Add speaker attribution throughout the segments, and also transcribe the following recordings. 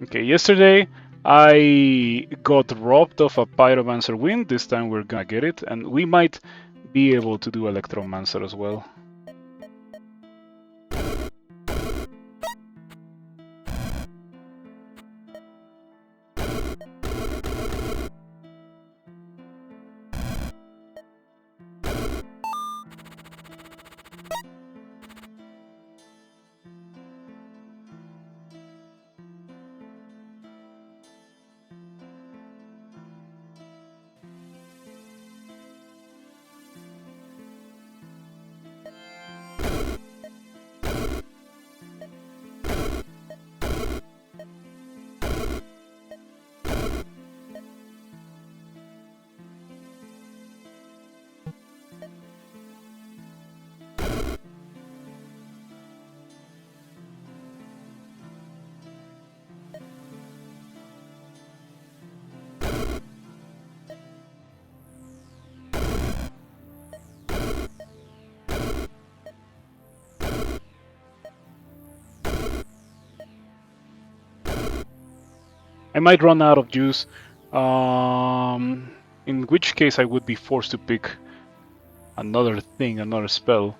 Speaker 1: Okay, yesterday I got robbed of a Pyromancer win. This time we're gonna get it, and we might be able to do Electromancer as well. I might run out of juice, in which case I would be forced to pick another thing, another spell.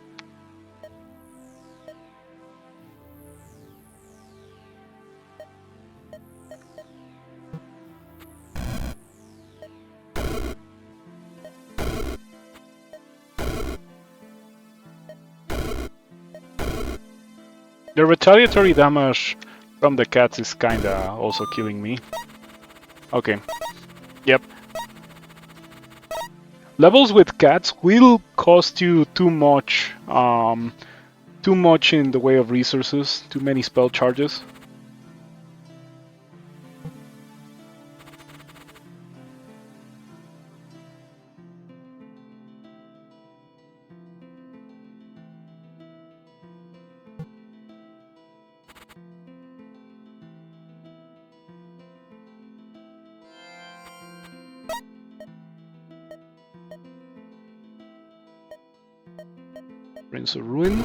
Speaker 1: The retaliatory damage from the cats is kinda also killing me. Okay, yep. Levels with cats will cost you too much in the way of resources, too many spell charges. Prince of Ruin.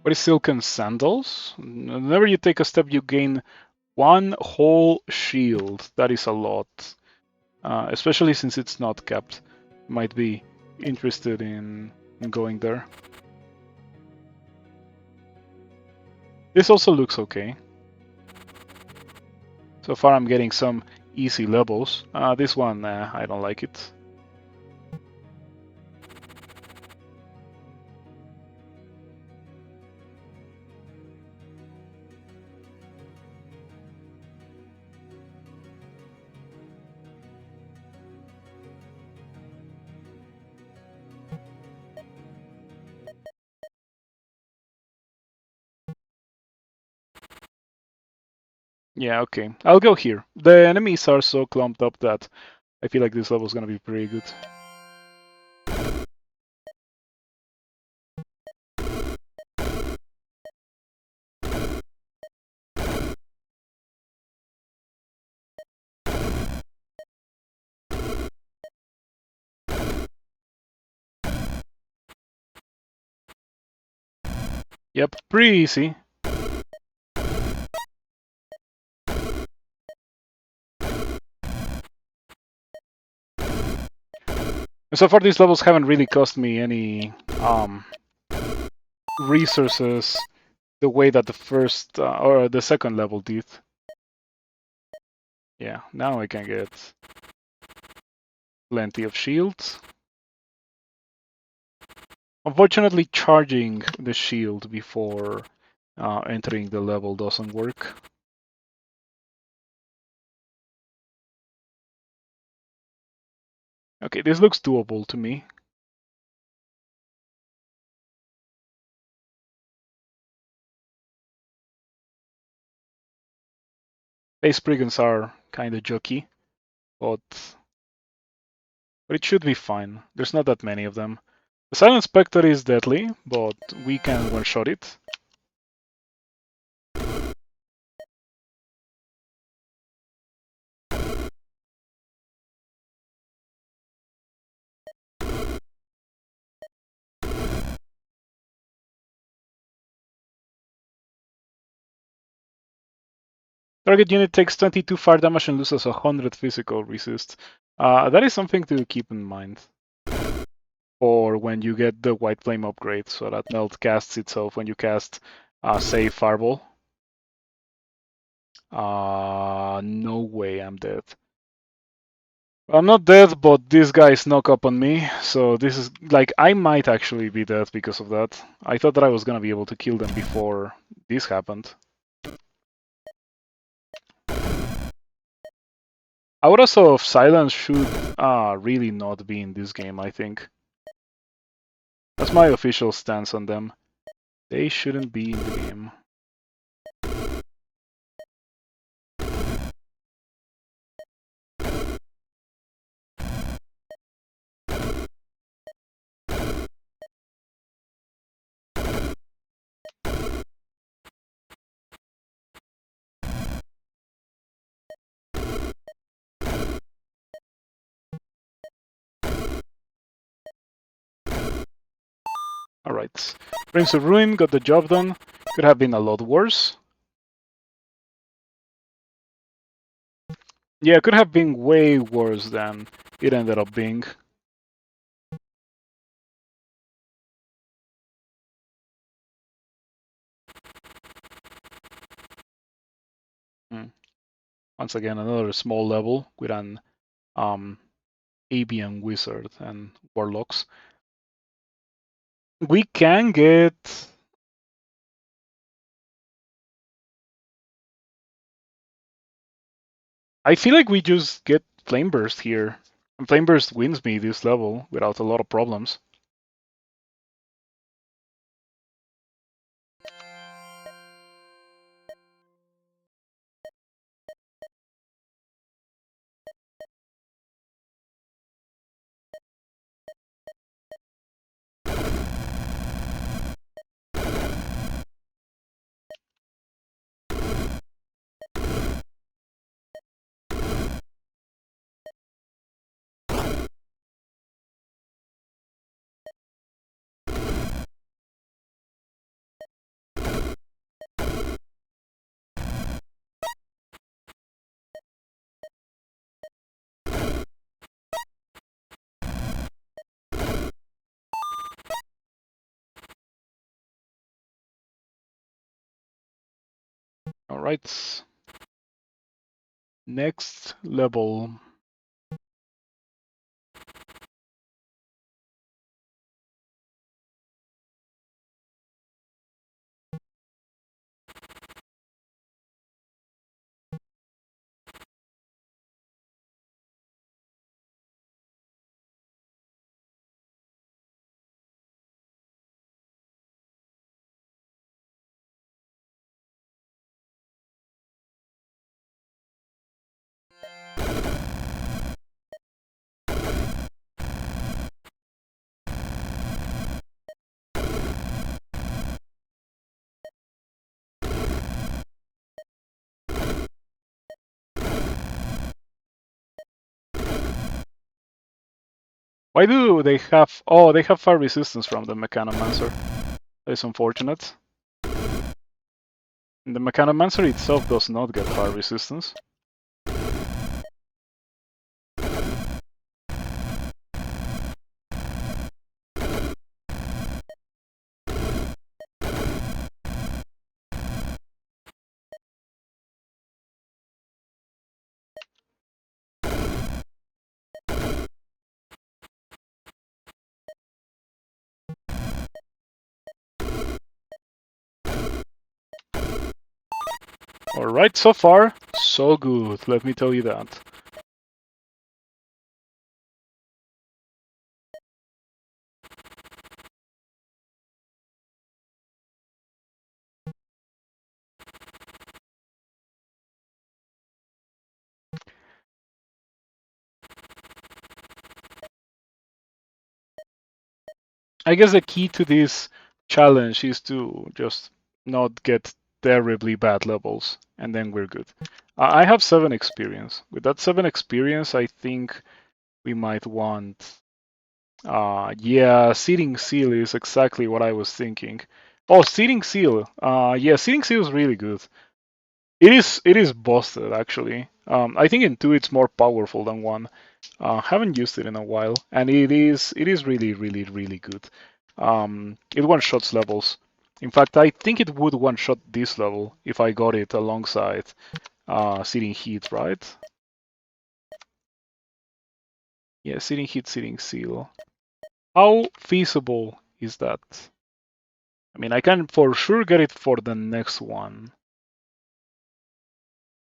Speaker 1: What is Silken Sandals? Whenever you take a step, you gain one whole shield. That is a lot. Especially since it's not capped. Might be interested in going there. This also looks okay. So far I'm getting some easy levels. This one, I don't like it. Yeah, okay. I'll go here. The enemies are so clumped up that I feel like this level is gonna be pretty good. Yep, pretty easy. And so far these levels haven't really cost me any resources the way that the first or the second level did. Yeah, now I can get plenty of shields. Unfortunately, charging the shield before entering the level doesn't work. Okay, this looks doable to me. Base brigands are kind of jokey, but it should be fine. There's not that many of them. The Silent Spectre is deadly, but we can one-shot it. Target unit takes 22 fire damage and loses 100 physical resist. That is something to keep in mind. Or when you get the White Flame upgrade, so that melt casts itself when you cast, say, Fireball. No way I'm dead. I'm not dead, but this guy snuck up on me, so this is like I might actually be dead because of that. I thought that I was gonna be able to kill them before this happened. Auras of Silence should really not be in this game, I think. That's my official stance on them. They shouldn't be in the game. Alright. Prince of Ruin got the job done. Could have been a lot worse. Yeah, could have been way worse than it ended up being. Once again, another small level with an avian wizard and warlocks. We can get... I feel like we just get Flame Burst here. And Flame Burst wins me this level without a lot of problems. Alright. Next level. Why do they have... Oh, they have fire resistance from the Pyromancer. That is unfortunate. And the Pyromancer itself does not get fire resistance. Alright, so far, so good, let me tell you that. I guess the key to this challenge is to just not get terribly bad levels, and then we're good. I have 7 experience. With that 7 experience, I think we might want. Yeah, Seating Seal is exactly what I was thinking. Oh, Seating Seal. Yeah, Seating Seal is really good. It is busted actually. I think in 2 it's more powerful than 1. Haven't used it in a while, and it is really good. It one shots levels. In fact, I think it would one shot this level if I got it alongside Seating Heat, right? Yeah, Seating Heat, Seating Seal. How feasible is that? I mean, I can for sure get it for the next one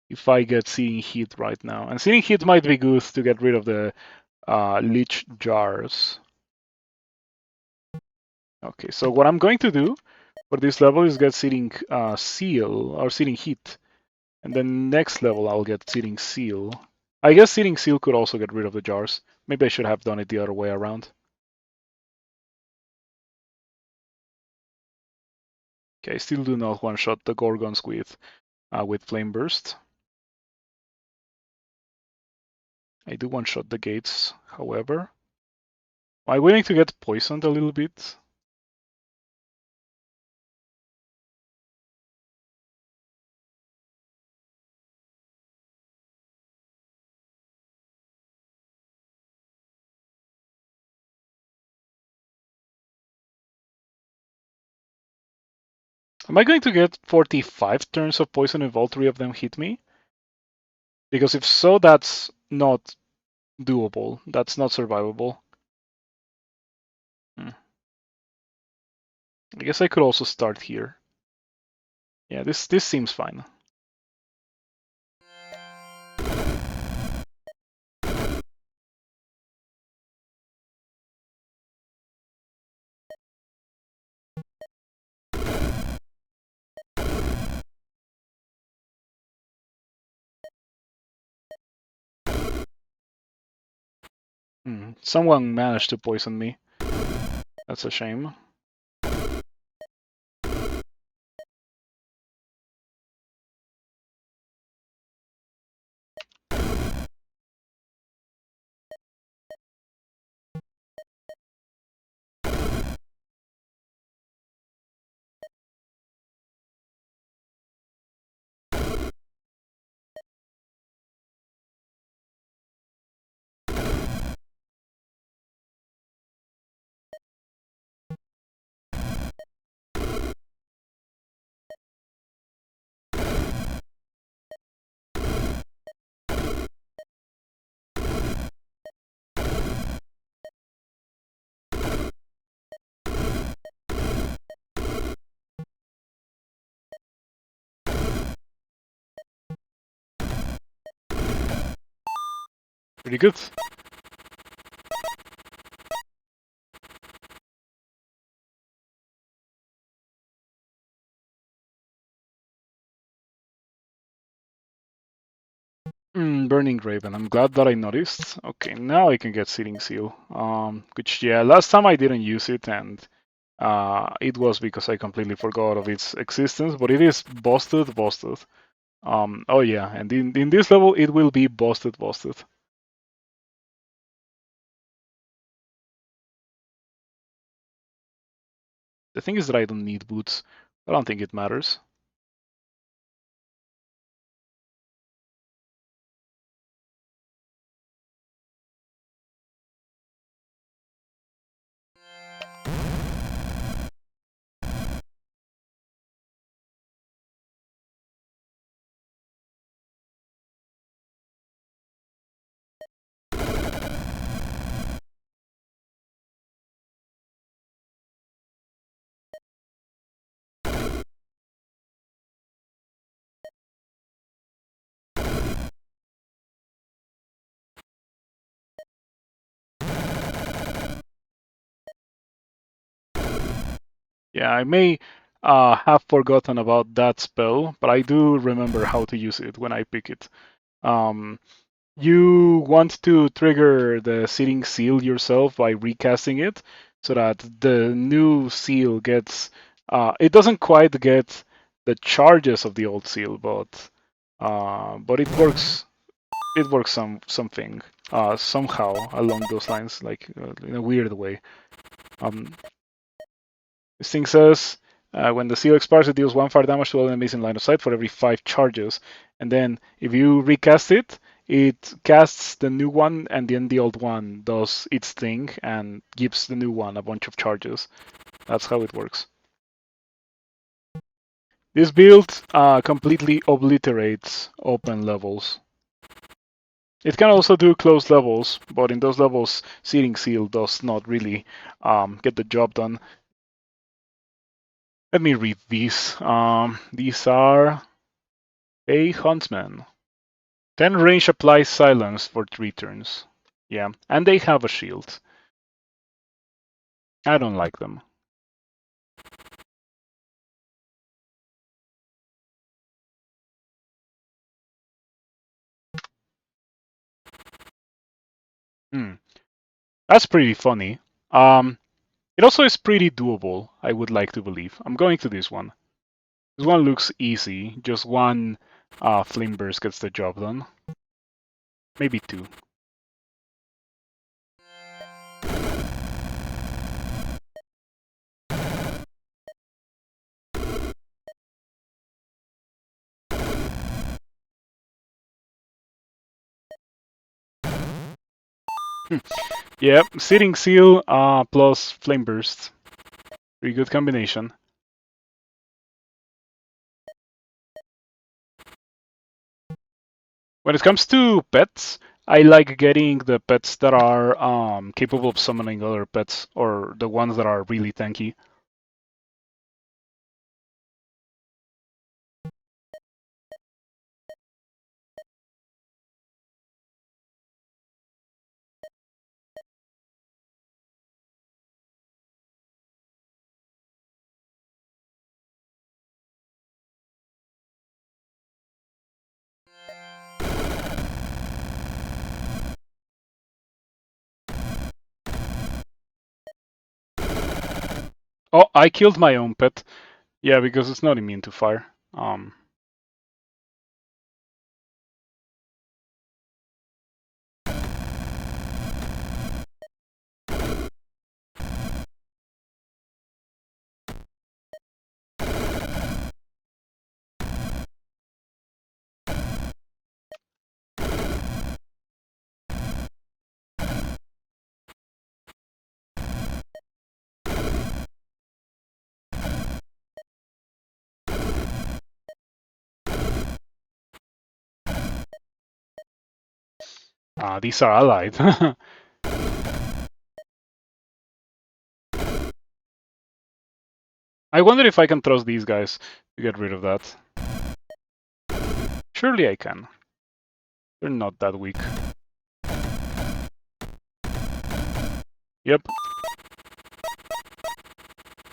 Speaker 1: if I get Seating Heat right now. And Seating Heat might be good to get rid of the leech jars. Okay, so what I'm going to do for this level is get Seating Seal or Seating Heat. And then next level I'll get Seating Seal. I guess Seating Seal could also get rid of the jars. Maybe I should have done it the other way around. Okay, I still do not one-shot the Gorgons with Flame Burst. I do one-shot the gates, however. Am I willing to get poisoned a little bit? Am I going to get 45 turns of poison if all 3 of them hit me? Because if so, that's not doable. That's not survivable. I guess I could also start here. Yeah, this seems fine. Someone managed to poison me. That's a shame. Pretty good. Burning Raven. I'm glad that I noticed. Okay, now I can get Seating Seal. Which, yeah, last time I didn't use it, and it was because I completely forgot of its existence, but it is busted. Oh yeah, and in this level, it will be busted. The thing is that I don't need boots. I don't think it matters. Yeah, I may have forgotten about that spell, but I do remember how to use it when I pick it. You want to trigger the Seating Seal yourself by recasting it. so that the new seal gets. It doesn't quite get the charges of the old seal, but it works. It works something somehow along those lines, like in a weird way. Um, this thing says when the seal expires, it deals 1 fire damage to all enemies in line of sight for every 5 charges. And then if you recast it, it casts the new one, and then the old one does its thing and gives the new one a bunch of charges. That's how it works. This build completely obliterates open levels. It can also do closed levels, but in those levels, Searing Seal does not really get the job done. Let me read these. These are a Huntsman. 10 range applies silence for 3 turns. Yeah, and they have a shield. I don't like them. That's pretty funny. It also is pretty doable, I would like to believe. I'm going to this one. This one looks easy. Just one flame burst gets the job done. Maybe 2. Yep, Searing Seal plus Flame Burst. Pretty good combination. When it comes to pets, I like getting the pets that are capable of summoning other pets, or the ones that are really tanky. Oh, I killed my own pet. Yeah, because it's not immune to fire. These are allied. I wonder if I can trust these guys to get rid of that. Surely I can. They're not that weak. Yep.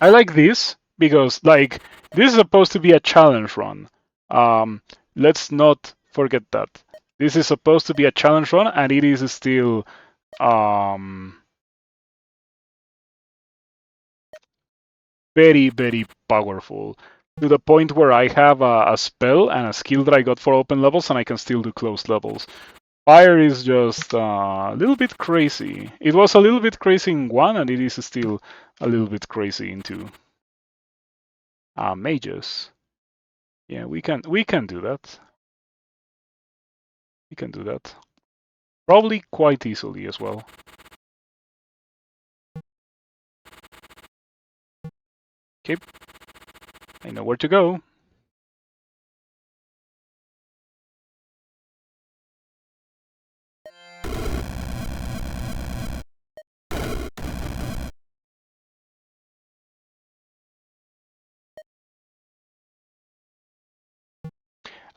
Speaker 1: I like this because, like, this is supposed to be a challenge run. Let's not forget that. This is supposed to be a challenge run, and it is still very, very powerful. To the point where I have a spell and a skill that I got for open levels, and I can still do closed levels. Fire is just a little bit crazy. It was a little bit crazy in 1, and it is still a little bit crazy in 2. Mages. Yeah, we can do that. We can do that. Probably quite easily as well. Okay. I know where to go.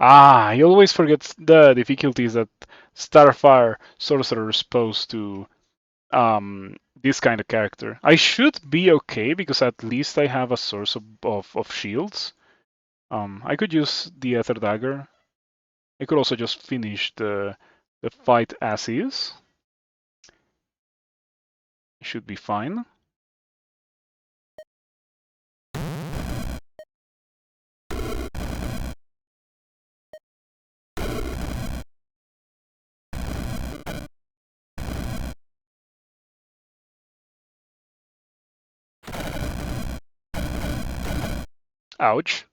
Speaker 1: I always forget the difficulties that Starfire Sorcerer is supposed to this kind of character. I should be okay because at least I have a source of shields. I could use the Ether Dagger. I could also just finish the fight as is. Should be fine. Ouch.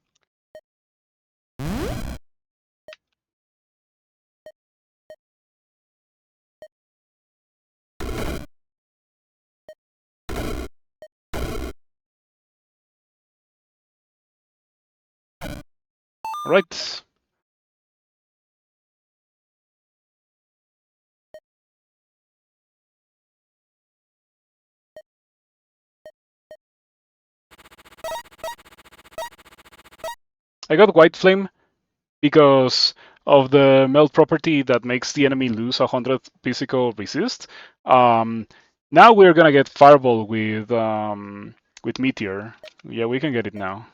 Speaker 1: Right. I got White Flame because of the melt property that makes the enemy lose 100 physical resist. Now we're gonna get Fireball with Meteor. Yeah, we can get it now.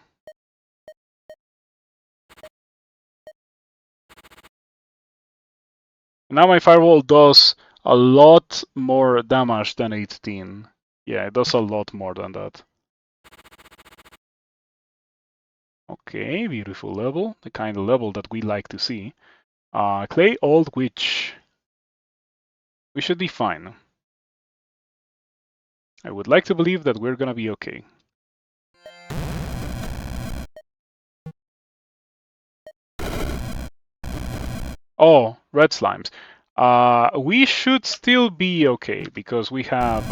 Speaker 1: Now my Fireball does a lot more damage than 18. Yeah, it does a lot more than that. Okay, beautiful level. The kind of level that we like to see. Clay Old Witch. We should be fine. I would like to believe that we're gonna be okay. Oh, red slimes. We should still be okay because we have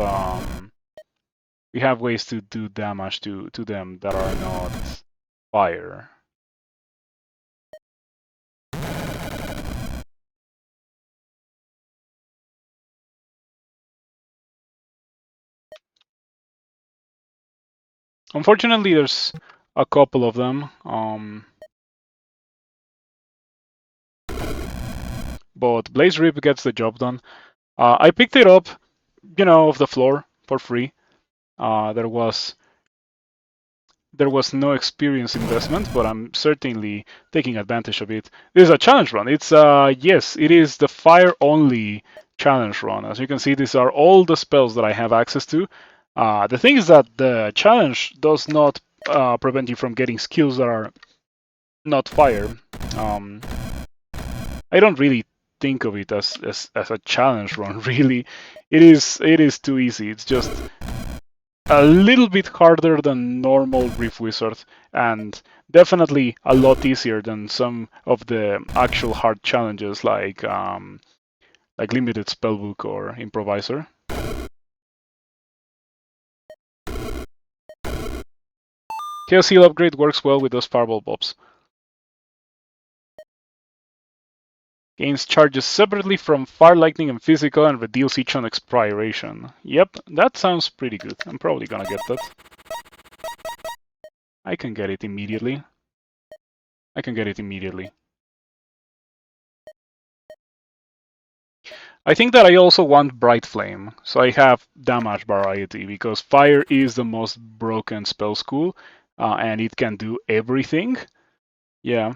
Speaker 1: ways to do damage to them that are not fire. Unfortunately, there's a couple of them. But Blaze Rip gets the job done. I picked it up, off the floor for free. There was no experience investment, but I'm certainly taking advantage of it. This is a challenge run. It's yes, it is the fire only challenge run. As you can see, these are all the spells that I have access to. The thing is that the challenge does not prevent you from getting skills that are not fire. I don't really think of it as a challenge run. Really, it is too easy. It's just a little bit harder than normal Rift Wizard, and definitely a lot easier than some of the actual hard challenges like Limited Spellbook or Improviser. Chaos Heal upgrade works well with those Fireball Bobs. Gains charges separately from Fire, Lightning, and Physical, and redeals each on expiration. Yep, that sounds pretty good. I'm probably gonna get that. I can get it immediately. I think that I also want Bright Flame, so I have damage variety, because Fire is the most broken spell school, and it can do everything. Yeah.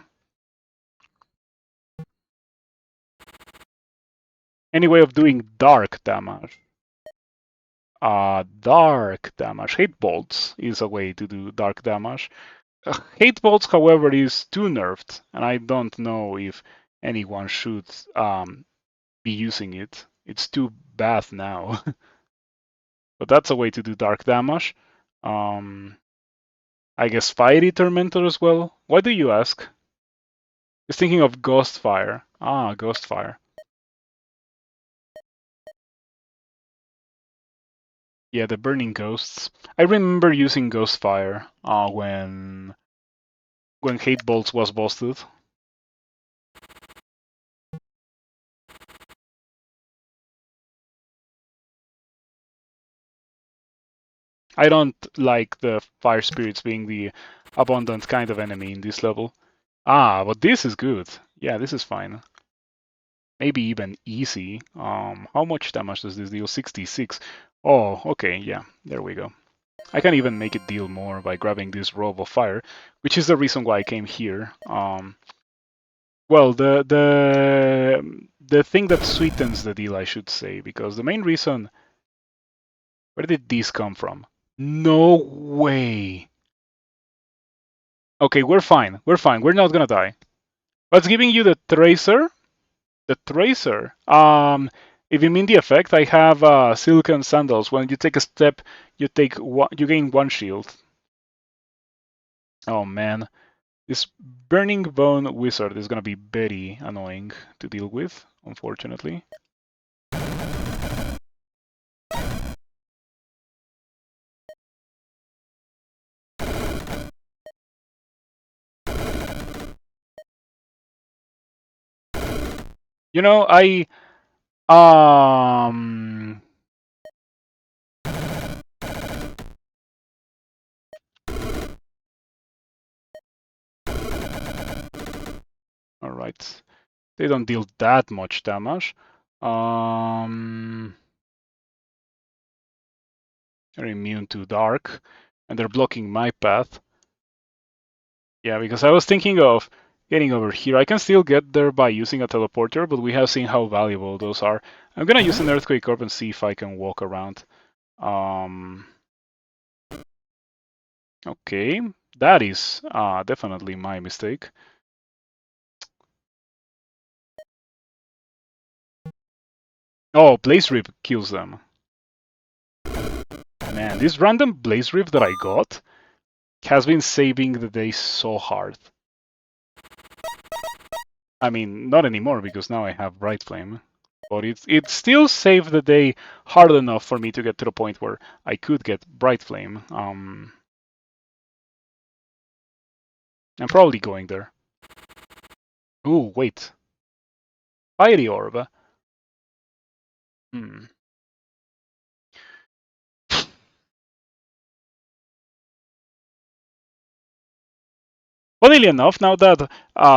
Speaker 1: Any way of doing dark damage? Dark damage. Hate Bolts is a way to do dark damage. Hate Bolts, however, is too nerfed, and I don't know if anyone should be using it. It's too bad now. But that's a way to do dark damage. I guess Fiery Tormentor as well. Why do you ask? He's thinking of Ghostfire. Ah, Ghostfire. Yeah, the Burning Ghosts. I remember using Ghostfire when Hate Bolts was busted. I don't like the Fire Spirits being the abundant kind of enemy in this level. Ah, but this is good. Yeah, this is fine. Maybe even easy. How much damage does this deal? 66. Oh, okay, yeah, there we go. I can even make it deal more by grabbing this Robe of Fire, which is the reason why I came here. Well, the thing that sweetens the deal, I should say, because the main reason... Where did this come from? No way! Okay, we're fine. We're fine. We're not gonna die. What's giving you the Tracer? The Tracer. If you mean the effect, I have Silken Sandals. When you take a step, you gain one shield. Oh man, this Burning Bone Wizard is gonna be very annoying to deal with, unfortunately. You know, um all right. They don't deal that much damage. They're immune to dark, and they're blocking my path. Yeah, because I was thinking of getting over here. I can still get there by using a teleporter, but we have seen how valuable those are. I'm gonna use an Earthquake Orb and see if I can walk around. Um, okay, that is definitely my mistake. Oh, Blaze Rip kills them. Man, this random Blaze Rip that I got has been saving the day so hard. I mean, not anymore because now I have Bright Flame. But it still saved the day hard enough for me to get to the point where I could get Bright Flame. I'm probably going there. Ooh, wait. Fiery Orb. Hmm. Funnily enough, now that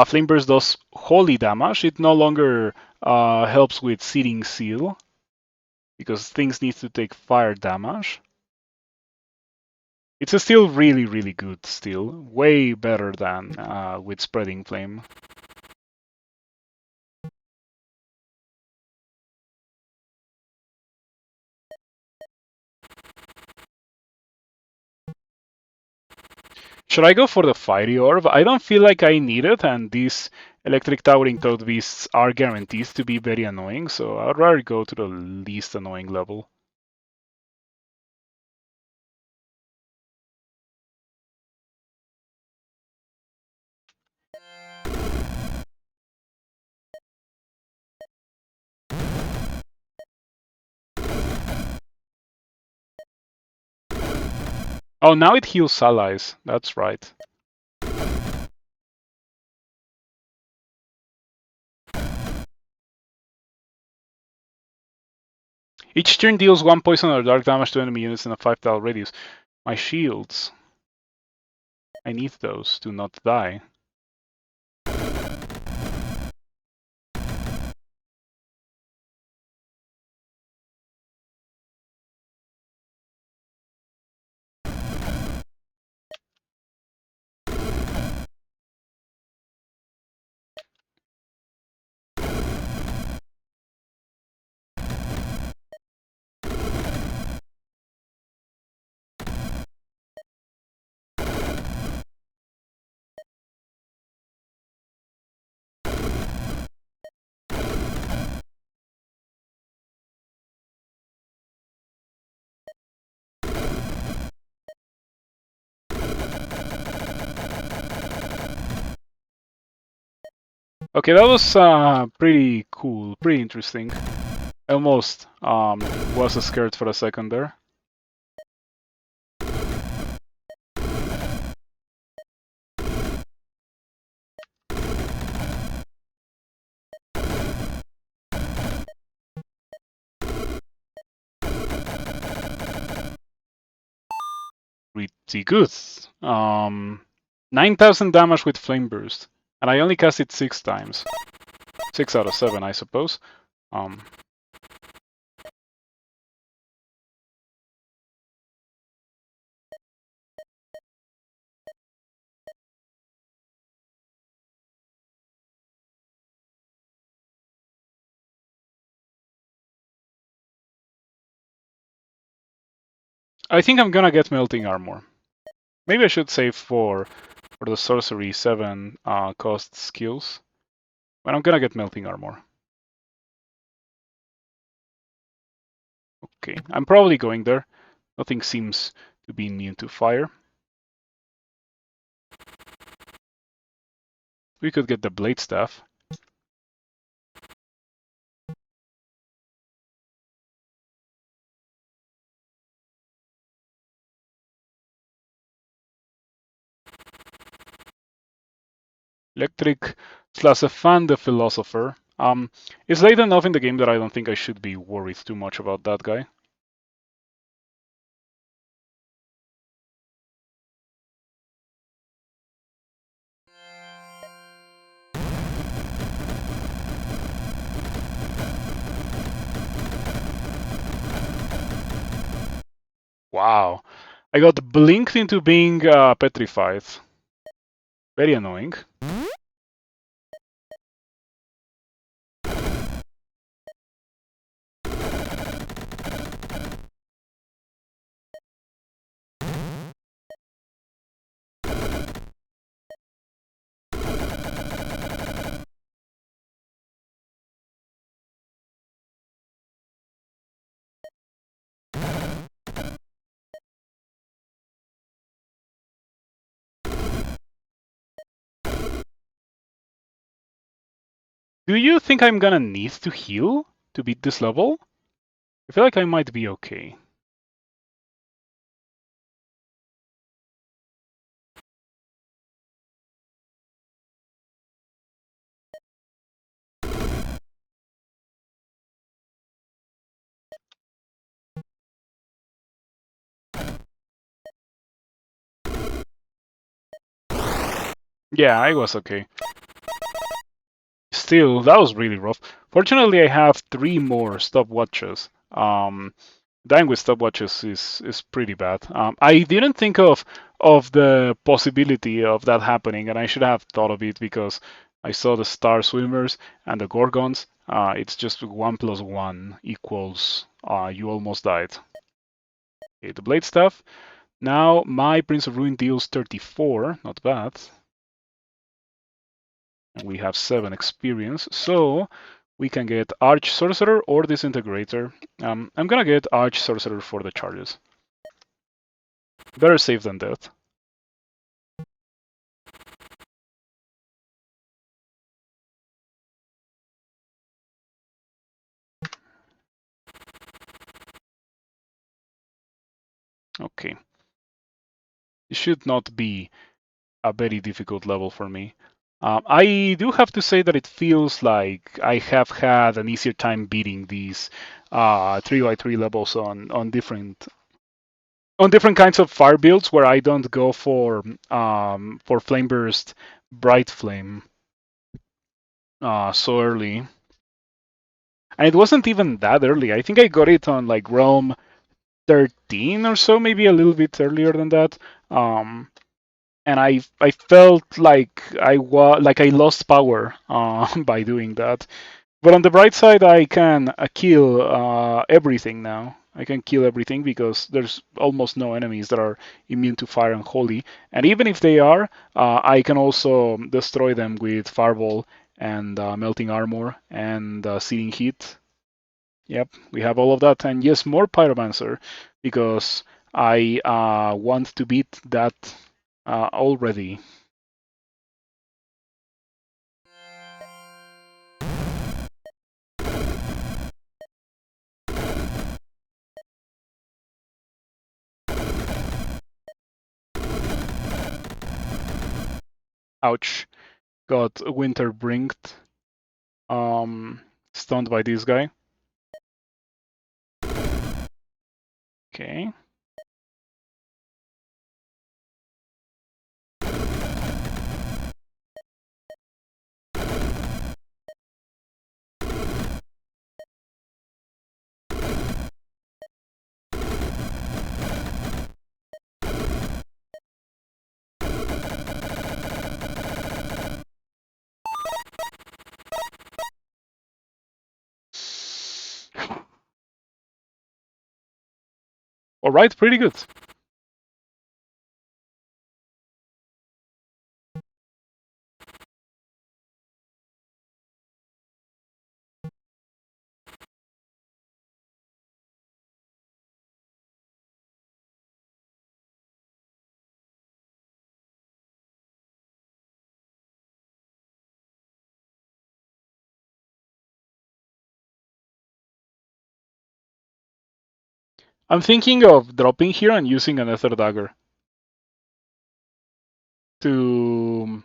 Speaker 1: Flame Burst does holy damage, it no longer helps with Searing Seal because things need to take fire damage. It's still really, really good still. Way better than with Spreading Flame. Should I go for the Fiery Orb? I don't feel like I need it, and these Electric Towering Toad Beasts are guaranteed to be very annoying, so I'd rather go to the least annoying level. Oh, now it heals allies. That's right. Each turn deals 1 poison or dark damage to enemy units in a 5-tile radius. My shields. I need those to not die. Okay, that was pretty cool, pretty interesting. I almost was scared for a second there. Pretty good. 9,000 damage with Flame Burst, and I only cast it 6 times. 6 out of 7, I suppose. I think I'm gonna get Melting Armor. Maybe I should save for the Sorcery 7 cost skills. But I'm gonna get Melting Armor. Okay, I'm probably going there. Nothing seems to be immune to fire. We could get the blade staff. Electric /Fan the Philosopher. It's late enough in the game that I don't think I should be worried too much about that guy. Wow. I got blinked into being petrified. Very annoying. Do you think I'm gonna need to heal to beat this level? I feel like I might be okay. Yeah, I was okay. Still, that was really rough. Fortunately, I have 3 more stopwatches. Dying with stopwatches is pretty bad. I didn't think of the possibility of that happening, and I should have thought of it because I saw the star swimmers and the gorgons. It's just 1 plus 1 equals you almost died. Okay, the blade staff. Now my Prince of Ruin deals 34, not bad. And we have 7 experience, so we can get Arch Sorcerer or Disintegrator. I'm gonna get Arch Sorcerer for the charges. Better safe than death. Okay. It should not be a very difficult level for me. I do have to say that it feels like I have had an easier time beating these 3x3 levels on different kinds of fire builds where I don't go for Flame Burst Bright Flame so early. And it wasn't even that early. I think I got it on like Realm 13 or so, maybe a little bit earlier than that. And I felt like I lost power by doing that. But on the bright side, I can kill everything now. I can kill everything because there's almost no enemies that are immune to fire and holy. And even if they are, I can also destroy them with fireball and melting armor and searing heat. Yep, we have all of that. And yes, more Pyromancer because I want to beat that already. Ouch. Got Winter Brinked. Stunned by this guy. Okay. All right, pretty good. I'm thinking of dropping here and using an Ether Dagger. Do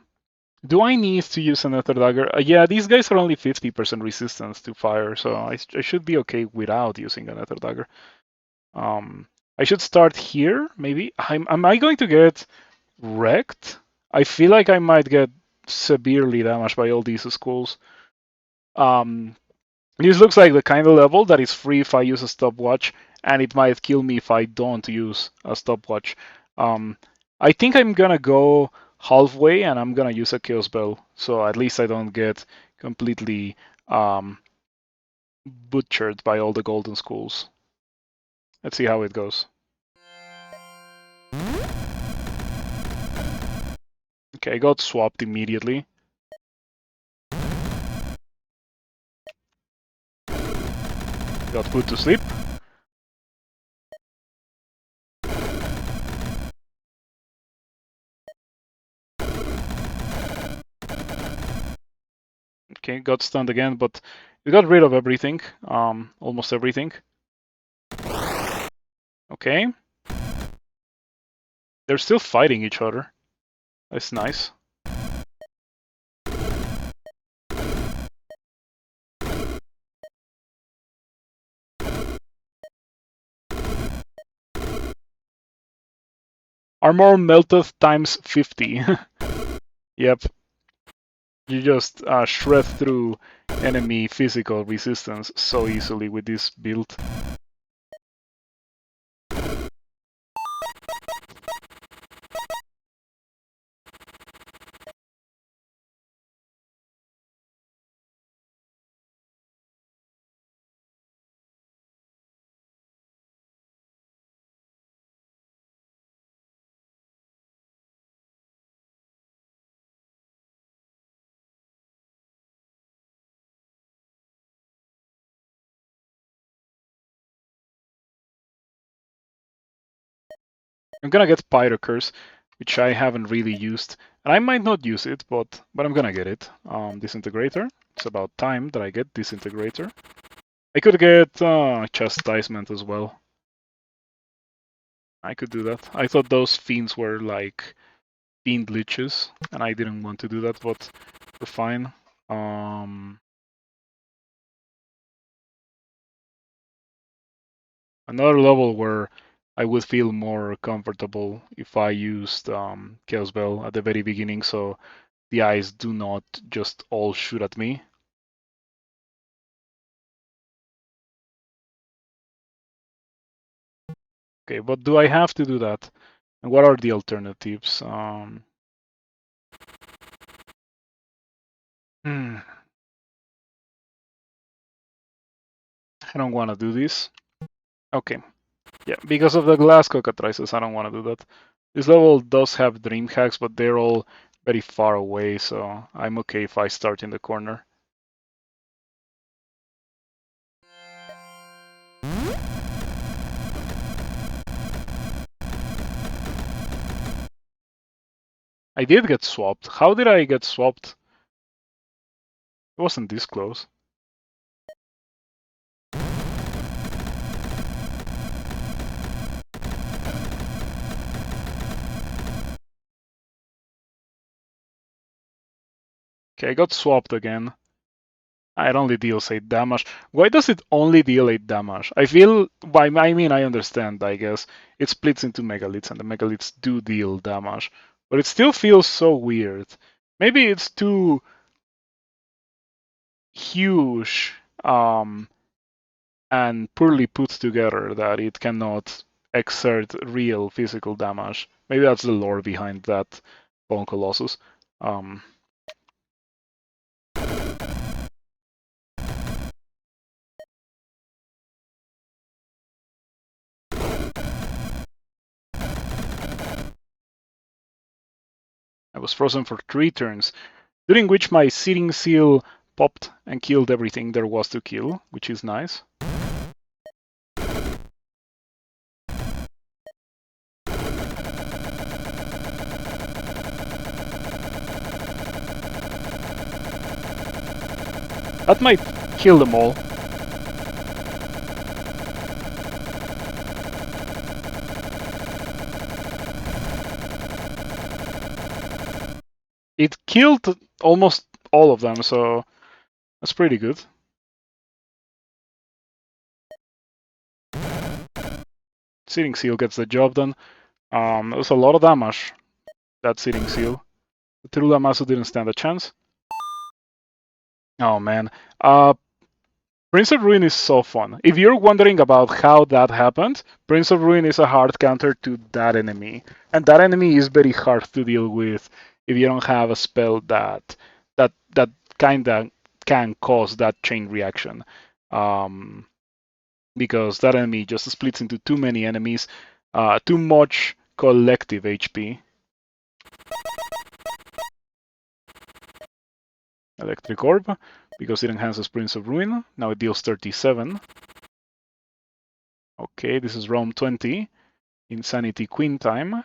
Speaker 1: I need to use an Ether Dagger? Yeah, these guys are only 50% resistance to fire, so I should be okay without using an Ether Dagger. I should start here, maybe. Am I going to get wrecked? I feel like I might get severely damaged by all these skulls. This looks like the kind of level that is free if I use a stopwatch, and it might kill me if I don't use a stopwatch. I think I'm gonna go halfway, and I'm gonna use a Chaos Bell, so at least I don't get completely butchered by all the golden skulls. Let's see how it goes. Okay, I got swapped immediately. Got put to sleep. Okay, got stunned again, but we got rid of everything, almost everything. Okay. They're still fighting each other. That's nice. Armor melted times 50. Yep. You just shred through enemy physical resistance so easily with this build. I'm gonna get Pyro Curse, which I haven't really used. And I might not use it, but I'm gonna get it. Disintegrator. It's about time that I get Disintegrator. I could get Chastisement as well. I could do that. I thought those fiends were like fiend liches, and I didn't want to do that, but we're fine. Another level where I would feel more comfortable if I used Chaos Bell at the very beginning, so the eyes do not just all shoot at me. Okay, but do I have to do that? And what are the alternatives? I don't want to do this. Okay, yeah, because of the glass cockatrices, I don't want to do that. This level does have dream hacks, but they're all very far away, so I'm okay if I start in the corner. I did get swapped. How did I get swapped? It wasn't this close. Okay, I got swapped again. It only deals 8 damage. Why does it only deal 8 damage? I feel, I mean, I understand, I guess. It splits into megaliths, and the megaliths do deal damage. But it still feels so weird. Maybe it's too huge and poorly put together that it cannot exert real physical damage. Maybe that's the lore behind that Bone Colossus. I was frozen for 3 turns, during which my Searing Seal popped and killed everything there was to kill, which is nice. That might kill them all. It killed almost all of them, so that's pretty good. Searing Seal gets the job done. It was a lot of damage, that Searing Seal. Tirulamasu didn't stand a chance. Oh man. Prince of Ruin is so fun. If you're wondering about how that happened, Prince of Ruin is a hard counter to that enemy. And that enemy is very hard to deal with if you don't have a spell that kinda can cause that chain reaction. Um, because that enemy just splits into too many enemies, too much collective HP. Electric Orb, because it enhances Prince of Ruin. Now it deals 37. Okay, this is round 20. Insanity Queen time.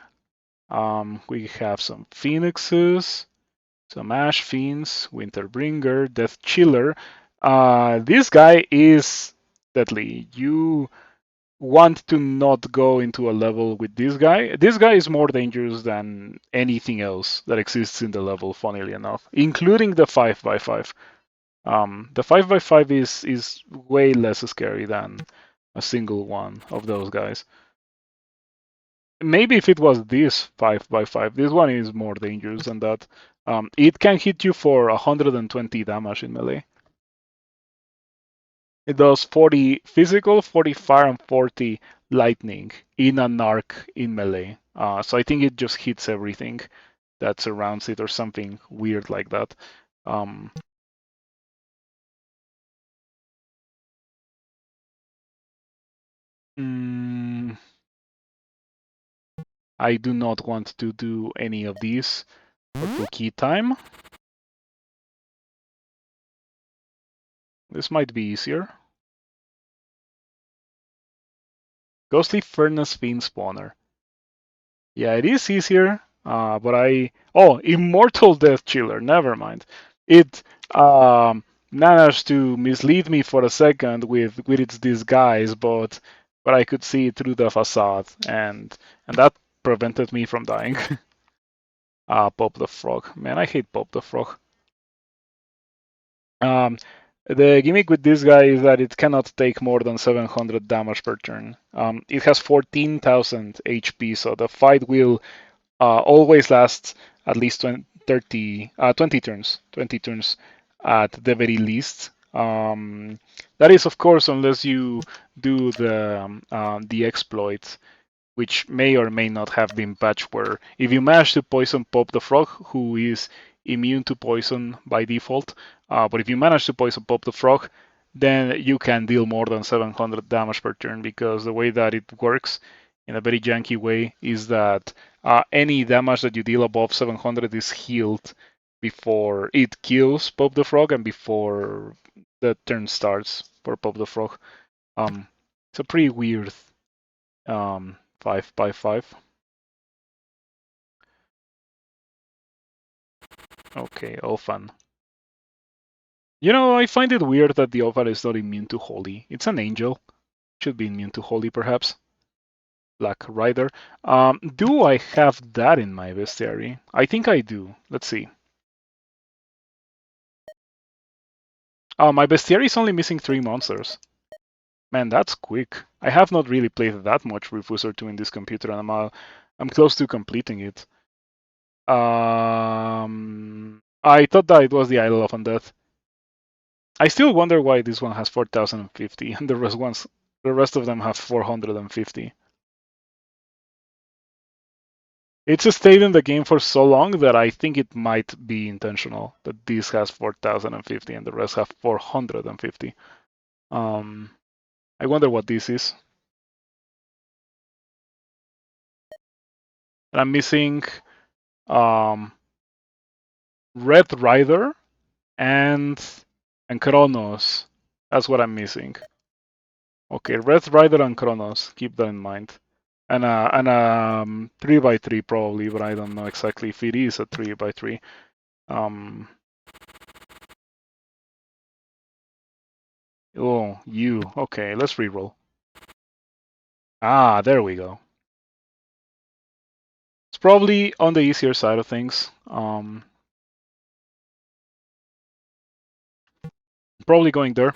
Speaker 1: We have some Phoenixes, some Ash Fiends, Winterbringer, Death Chiller. This guy is deadly. You want to not go into a level with this guy. This guy is more dangerous than anything else that exists in the level, funnily enough, including the 5x5. The 5x5 is way less scary than a single one of those guys. Maybe if it was this 5x5, this one is more dangerous than that. It can hit you for 120 damage in melee. It does 40 physical, 40 fire, and 40 lightning in an arc in melee. So I think it just hits everything that surrounds it or something weird like that. Mm, I do not want to do any of these for cookie time. This might be easier. Ghostly Furnace Fiend Spawner. Yeah, it is easier, but Immortal Death Chiller, never mind. It managed to mislead me for a second with its disguise, but I could see through the facade, and that prevented me from dying. Pop the Frog. Man, I hate Pop the Frog. Um, the gimmick with this guy is that it cannot take more than 700 damage per turn. It has 14,000 HP, so the fight will always lasts at least 20 turns. 20 turns at the very least. That is, of course, unless you do the exploit, which may or may not have been patched, where if you manage to poison Pop the Frog, who is immune to poison by default, but if you manage to poison Pop the Frog, then you can deal more than 700 damage per turn, because the way that it works in a very janky way is that any damage that you deal above 700 is healed before it kills Pop the Frog and before the turn starts for Pop the Frog. It's a pretty weird 5x5. Okay, Ophan. You know, I find it weird that the Ophan is not immune to Holy. It's an angel. Should be immune to Holy, perhaps. Black Rider. Do I have that in my bestiary? I think I do. Let's see. My bestiary is only missing 3 monsters. Man, that's quick. I have not really played that much Refuser 2 in this computer, and I'm close to completing it. I thought that it was the Idol of Undeath. I still wonder why this one has 4,050 and the rest of them have 450. It's stayed in the game for so long that I think it might be intentional that this has 4,050 and the rest have 450. I wonder what this is. And I'm missing Red Rider and Kronos. That's what I'm missing. Okay, Red Rider and Kronos. Keep that in mind. And a 3x3 probably, but I don't know exactly if it is a 3x3. Oh, you. Okay, let's reroll. Ah, there we go. It's probably on the easier side of things. probably going there.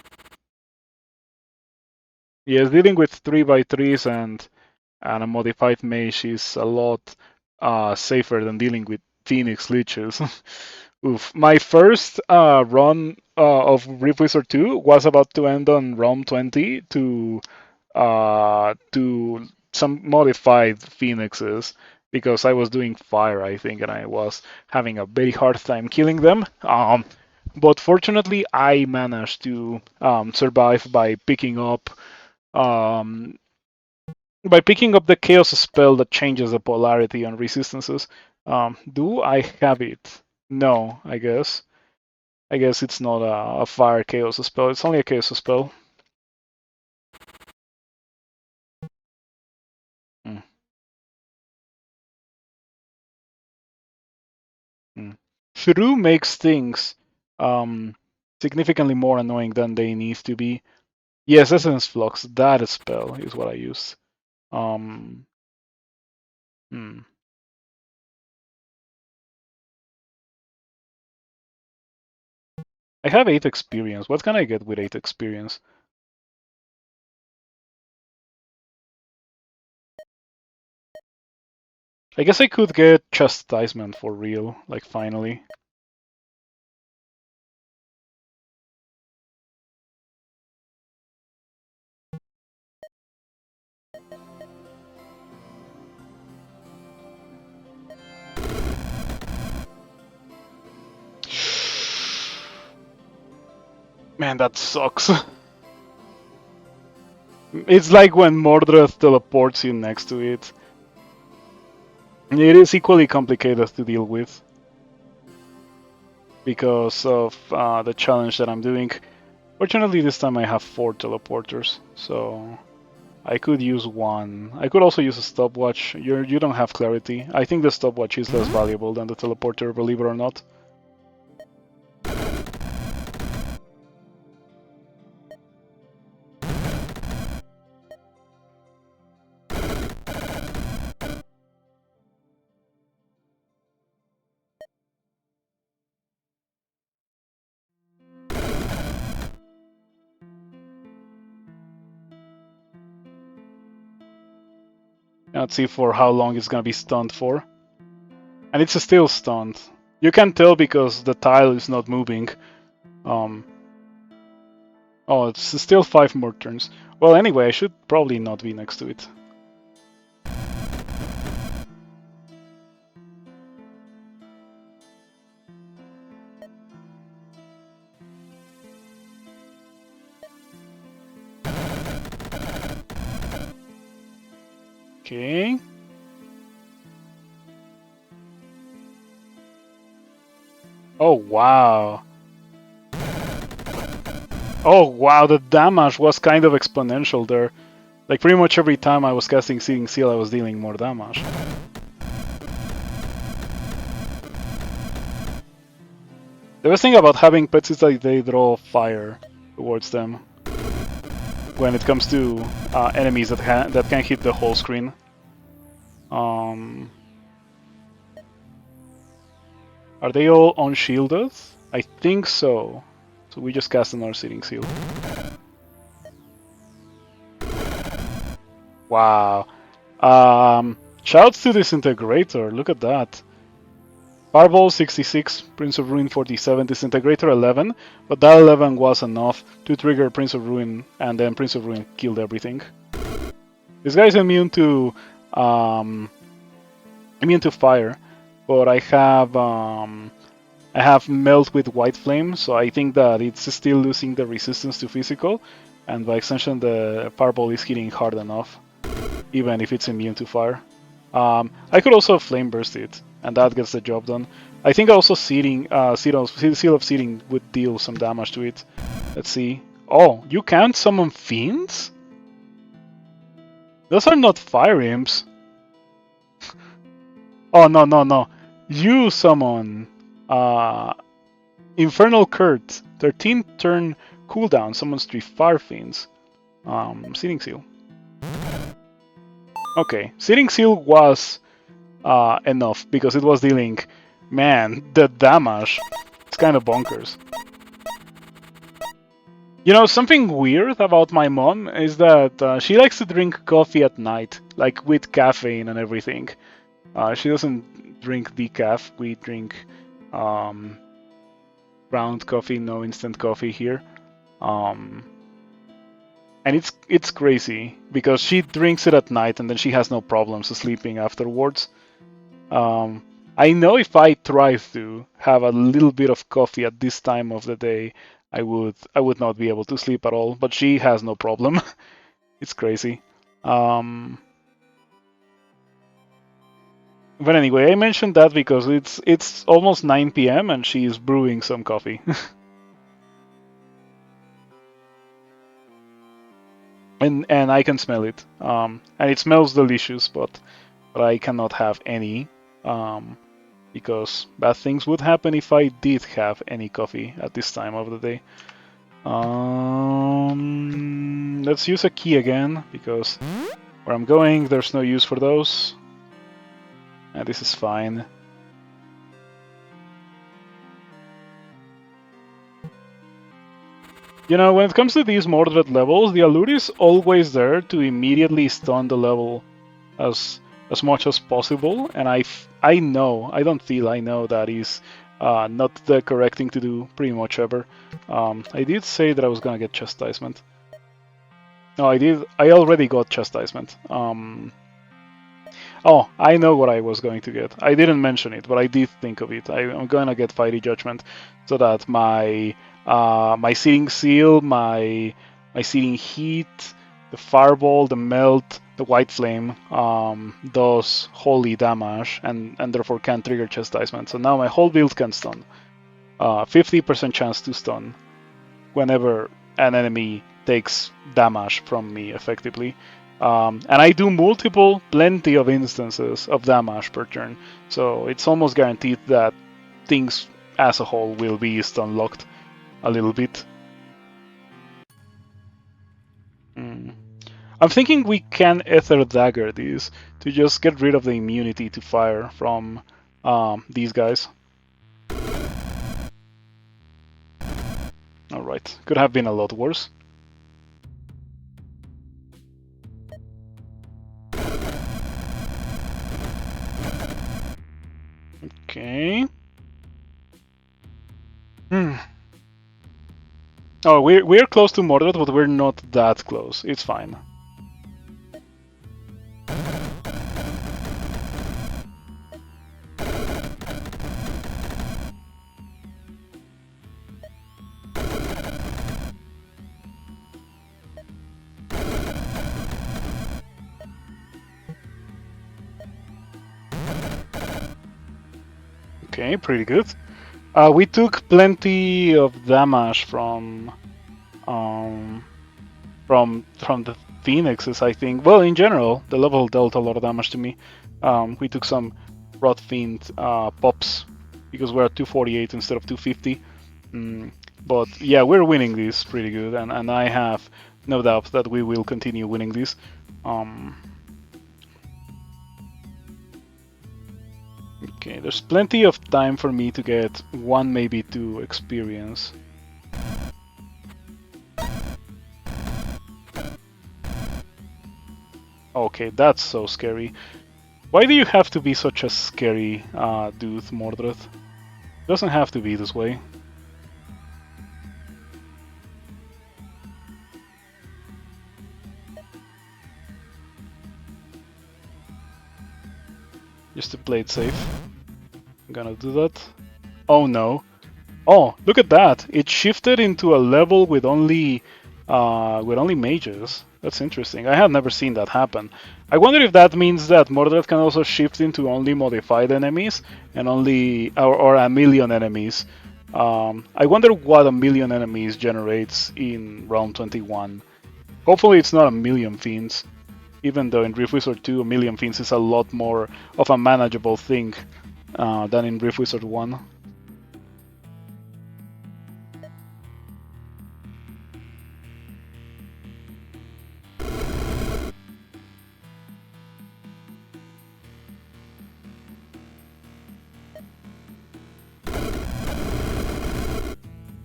Speaker 1: Yes, dealing with 3x3s and a modified mage is a lot safer than dealing with Phoenix Leeches. Oof. My first run of Rift Wizard 2 was about to end on ROM 20 to some modified Phoenixes because I was doing fire, I think, and I was having a very hard time killing them. But fortunately, I managed to survive um, by picking up the Chaos spell that changes the polarity and resistances. Do I have it? No, I guess. I guess it's not a fire Chaos spell. It's only a Chaos spell. Mm. Mm. Through makes things um, significantly more annoying than they need to be. Yes, Essence Flux, that spell is what I use. Um, hmm. I have 8 experience. What can I get with 8 experience? I guess I could get Chastisement for real, like finally. Man, that sucks. It's like when Mordred teleports you next to it. It is equally complicated to deal with because of the challenge that I'm doing. Fortunately, this time I have 4 teleporters, so I could use one. I could also use a stopwatch. You don't have clarity. I think the stopwatch is less valuable than the teleporter, believe it or not. Let's see for how long it's gonna be stunned for. And it's still stunned. You can tell because the tile is not moving. Oh, it's still 5 more turns. Well, anyway, I should probably not be next to it. Okay. Oh, wow. Oh, wow, the damage was kind of exponential there. Like, pretty much every time I was casting Searing Seal, I was dealing more damage. The best thing about having pets is that they draw fire towards them when it comes to enemies that can hit the whole screen. Are they all unshielded? I think so. So we just cast another Searing Seal. Wow. Shouts to Disintegrator, look at that. Fireball 66, Prince of Ruin 47, Disintegrator 11, but that 11 was enough to trigger Prince of Ruin, and then Prince of Ruin killed everything. This guy's immune to fire, but I have Melt with White Flame, so I think that it's still losing the resistance to physical, and by extension the Fireball is hitting hard enough, even if it's immune to fire. I could also Flame Burst it, and that gets the job done. I think also Seal of Seeding would deal some damage to it. Let's see. Oh, you can't summon Fiends? Those are not Fire Imps. Oh, no. You summon Infernal Kurt. 13 turn cooldown, summons 3 Fire Fiends. Searing Seal. Okay, Searing Seal was enough because it was dealing, man, the damage. It's kind of bonkers. You know, something weird about my mom is that she likes to drink coffee at night, like with caffeine and everything. She doesn't drink decaf. We drink um, ground coffee, no instant coffee here. Um, and it's crazy because she drinks it at night and then she has no problems sleeping afterwards. Um, I know if I tried to have a little bit of coffee at this time of the day, I would not be able to sleep at all. But she has no problem. It's crazy. Um, but anyway, I mentioned that because it's almost 9 p.m. and she is brewing some coffee. and I can smell it. And it smells delicious, but I cannot have any. Um, because bad things would happen if I did have any coffee at this time of the day. Let's use a key again, because where I'm going, there's no use for those. And this is fine. You know, when it comes to these Mordred levels, the allure is always there to immediately stun the level as much as possible, and I know, I don't feel, I know that is not the correct thing to do pretty much ever. I did say that I was gonna get chastisement. No, I already got chastisement. Oh, I know what I was going to get. I didn't mention it, but I did think of it. I'm gonna get Fiery Judgment, so that my Searing Seal, my Searing Heat, the Fireball, the Melt, the White Flame does holy damage, and therefore can trigger chastisement. So now my whole build can stun. 50% chance to stun whenever an enemy takes damage from me effectively. And I do plenty of instances of damage per turn, so it's almost guaranteed that things as a whole will be stun locked a little bit. I'm thinking we can Ether Dagger these to just get rid of the immunity to fire from these guys. Alright, could have been a lot worse. Okay. Oh, we're close to Mordred, but we're not that close. It's fine. Okay, pretty good. We took plenty of damage from the Phoenixes, I think. Well, in general, the level dealt a lot of damage to me. We took some Rot Fiend pops because we're at 248 instead of 250. But yeah, we're winning this pretty good, and I have no doubt that we will continue winning this. Okay, there's plenty of time for me to get 1, maybe 2 experience. Okay, that's so scary. Why do you have to be such a scary dude, Mordred? Doesn't have to be this way. Just to play it safe. I'm gonna do that. Oh no. Oh, look at that! It shifted into a level with only mages. That's interesting. I have never seen that happen. I wonder if that means that Mordred can also shift into only modified enemies and only or a million enemies. I wonder what a million enemies generates in round 21. Hopefully it's not a million fiends, even though in Rift Wizard 2 a million fiends is a lot more of a manageable thing than in Rift Wizard 1.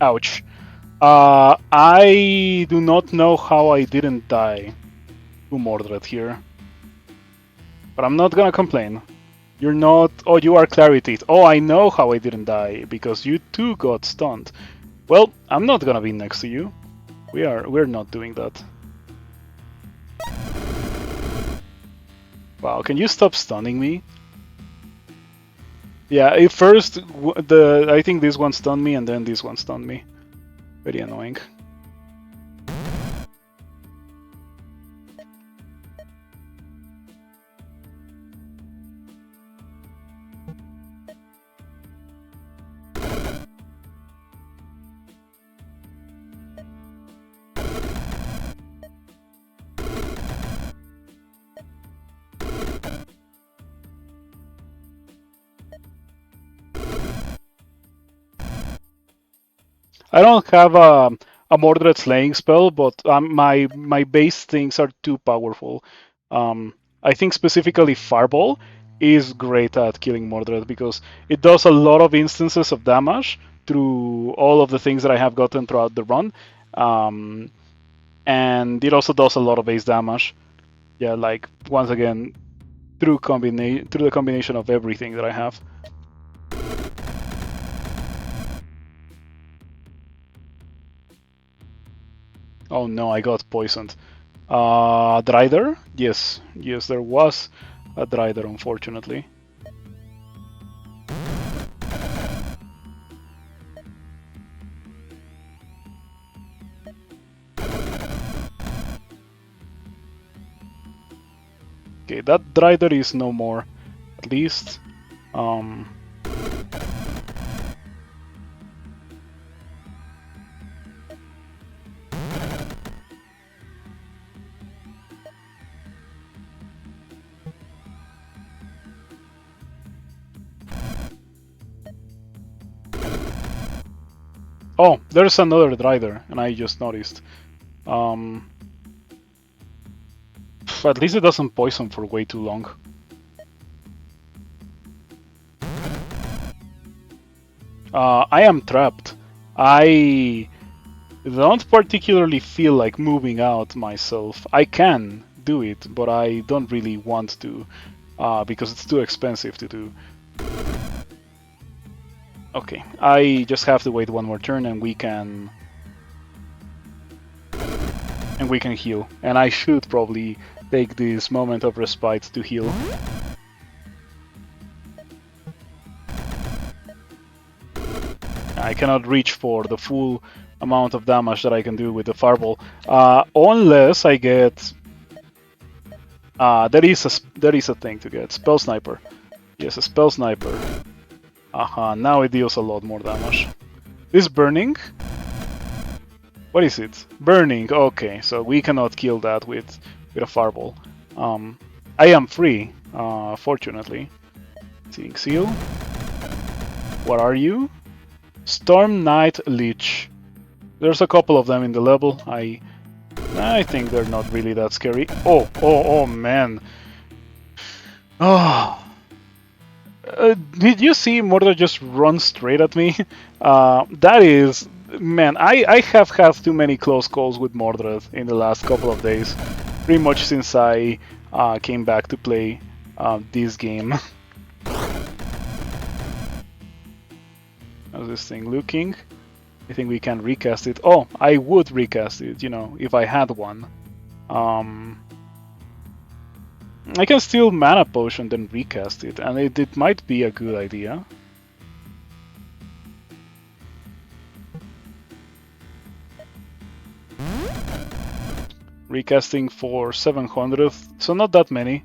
Speaker 1: Ouch. I do not know how I didn't die to Mordred here, but I'm not gonna complain. You're not. Oh, you are Clarity. Oh, I know how I didn't die because you too got stunned. Well, I'm not gonna be next to you. We're not doing that. Wow, can you stop stunning me? Yeah, first I think this one stunned me and then this one stunned me. Very annoying. I don't have a Mordred slaying spell, but my base things are too powerful. I think specifically Fireball is great at killing Mordred because it does a lot of instances of damage through all of the things that I have gotten throughout the run, um, and it also does a lot of base damage. Yeah, like once again through the combination of everything that I have. Oh no, I got poisoned. Drider? Yes, yes, there was a Drider, unfortunately. Okay, that Drider is no more, at least. Um, oh, there's another Drider, and I just noticed. Um, at least it doesn't poison for way too long. I am trapped. I don't particularly feel like moving out myself. I can do it, but I don't really want to because it's too expensive to do. Okay, I just have to wait one more turn and we can heal. And I should probably take this moment of respite to heal. I cannot reach for the full amount of damage that I can do with the Fireball, unless I get. There is a thing to get. Spell Sniper. Yes, a Spell Sniper. Aha, now it deals a lot more damage. This burning? What is it? Burning. Okay, so we cannot kill that with a Fireball. I am free, fortunately. Seeing Seal. What are you? Storm Knight Lich. There's a couple of them in the level. I think they're not really that scary. Oh man. Oh. Did you see Mordor just run straight at me? That is, man, I have had too many close calls with Mordred in the last couple of days. Pretty much since I came back to play this game. How's this thing looking? I think we can recast it. Oh, I would recast it, you know, if I had one. I can steal Mana Potion then recast it, and it might be a good idea. Recasting for 700, so not that many.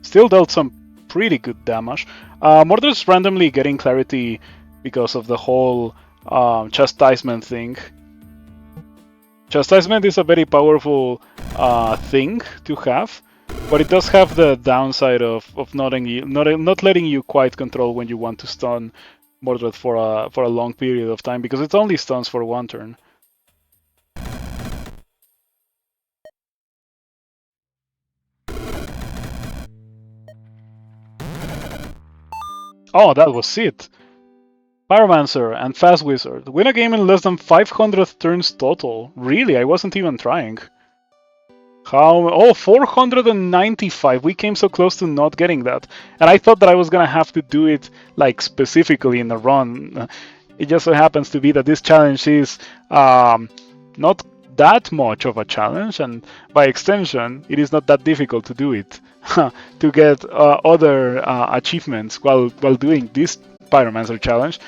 Speaker 1: Still dealt some pretty good damage. Mordor's randomly getting clarity because of the whole chastisement thing. Chastisement is a very powerful thing to have, but it does have the downside of not letting you quite control when you want to stun Mordred for a long period of time, because it only stuns for one turn. Oh, that was it. Pyromancer and Fast Wizard. Win a game in less than 500 turns total. Really? I wasn't even trying. How? Oh, 495. We came so close to not getting that. And I thought that I was gonna have to do it like specifically in a run. It just so happens to be that this challenge is not that much of a challenge, and by extension, it is not that difficult to do it. To get other achievements while doing this Pyromancer challenge.